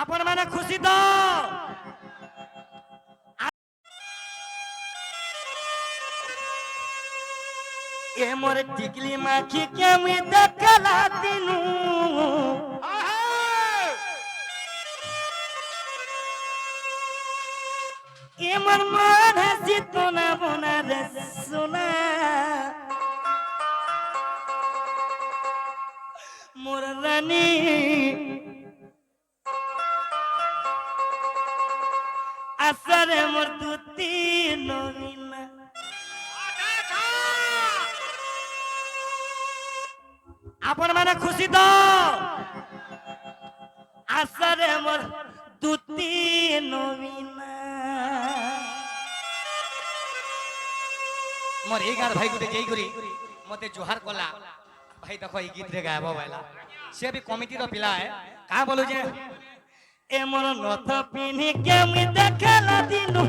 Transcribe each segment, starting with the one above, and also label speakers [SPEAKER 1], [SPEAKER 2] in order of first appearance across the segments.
[SPEAKER 1] আপন মানে খুশি তো এ মোর টিকলি মাখি কেমি দেখলা দিনু এ মোর মন হাসি তো না বোনা রে সোনা মোর রানী আসরে মোর দুতি নবীনা আপন মানে খুশি তো আসরে মোর দুতি নবীনা মোর এই গার ভাই গুটে যেই করি মতে জোহার কলা ভাই দেখো এই গীত রে গায়ব বাইলা সে भी কমিটি র পিলা है का बोलू जे ए मोर नथ पिनी के मी देखला दिनु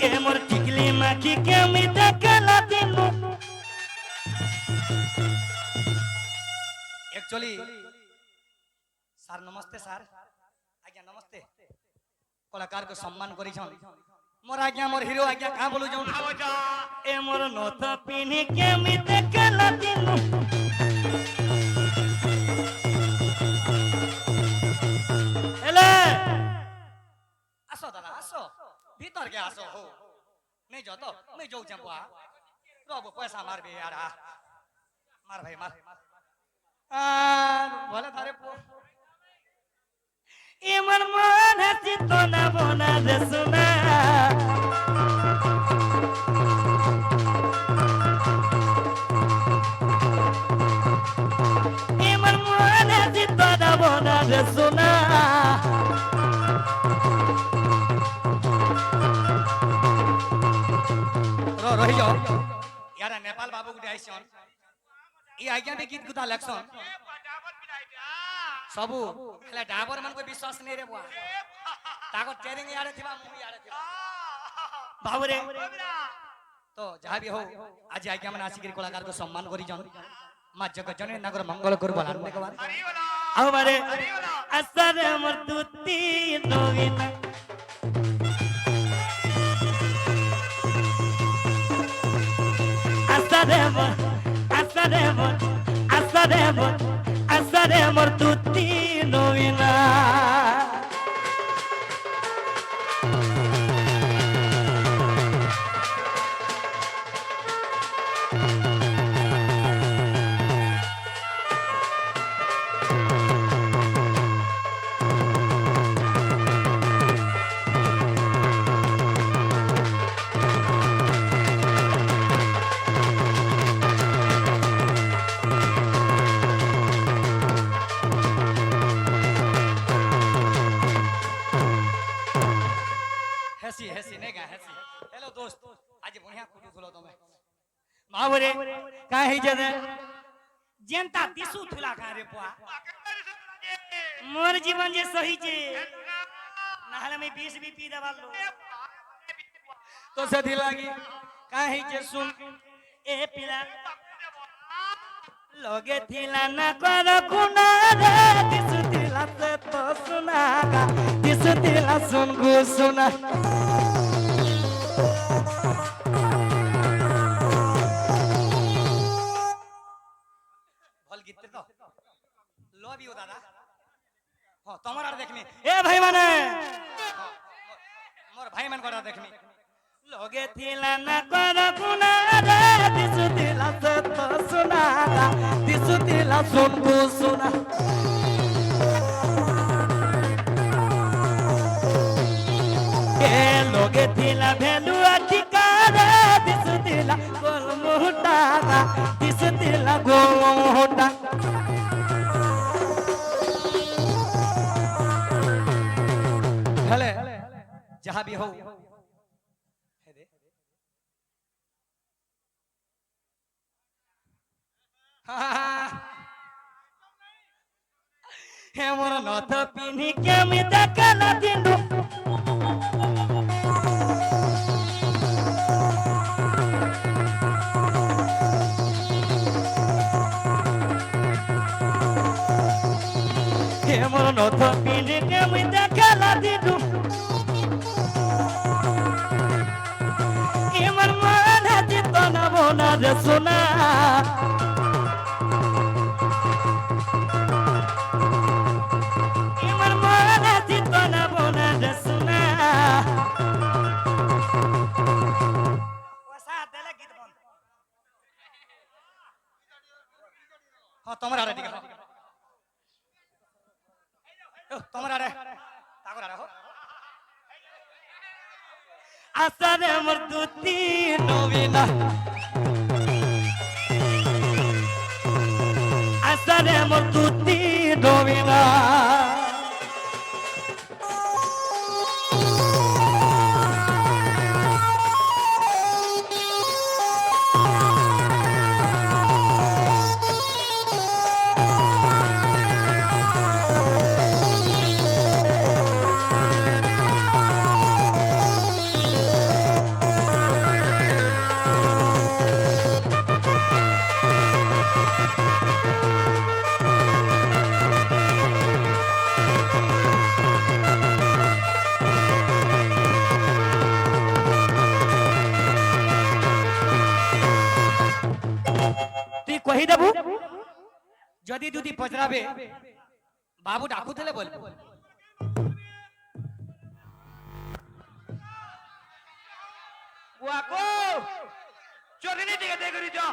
[SPEAKER 1] ए मोर टिकली माखी के मी देखला दिनु एक्चुअली सर नमस्ते सर आज्ञा नमस्ते कलाकार को सम्मान करिछन मोर आज्ञा मोर हीरो आज्ञा का बोलू जौन ए मोर नथ पिनी के मी देखला दिनु हेले आसो दादा आसो भीतर के आसो हो नहीं जो तो मैं जो चंपा रोब पैसा मार बे यार मार भाई मार बोले थारे पो ए मन मन हसी तो ना बोना रे सुना ए मन मन हसी तो ना बोना रे सुना रो रही जाओ यार नेपाल बाबू गुटे आइसन ई आज्ञा भी गीत गुता लक्षण सबु हेला डाबर मन को विश्वास नहीं रे बुआ ताको ट्रेनिंग यारे थिबा मुई यारे थिबा बाबू रे तो जहां भी हो आज आज्ञा मन आशिक कलाकार को सम्मान करी जन मा जगत जने नगर मंगल कर बोला ने के बाद आओ मारे असर अमर तुती नवीना असरे मोर तुती नवीना हेलो दोस्त आज बढ़िया कुटु थुलो तमे मावरे का हे जने जनता दिसु थुला का रे पुआ मोर जीवन जे सही जे नहले में 20 भी पी देवालो तो सधी लागी का हे जे सुन ए पिला लगे थिला ना कर गुना रे दिसु थिला से तो सुनागा दिसु थिला सुन गु सुना गीत तो लव यू दादा हां तमर आर देखमी ए भाई माने मोर भाई मन कोरा देखमी लगे थिला ना कर गुना रे दिसु थिला से तो सुनागा दिसु थिला सुन गु सुना ए लगे थिला भेलु अधिकार दिसु थिला गोल मोटागा दिसु थिला गोल मोटा जहां भी हो हे मोर नथ पिनी के मी देखला दिनु মোর নথ পিনে কেমি দেখালা দিদু এমন মনে চিত না বোনা রে সোনা এমন মনে চিত না বোনা রে সোনা ওসা দেলে গীত বন্ধ হ্যাঁ তোমার আরে ঠিক আছে তোমার আরে তাগর আরে হো আসারে মোর দুতি নবীনা আসারে মোর দুতি নবীনা তুই কহি দেবু যদি দুদি পচরাবে বাবু ডাকুলে বলবো
[SPEAKER 2] বুয়াকো চোরিনি দিকে দেখি তো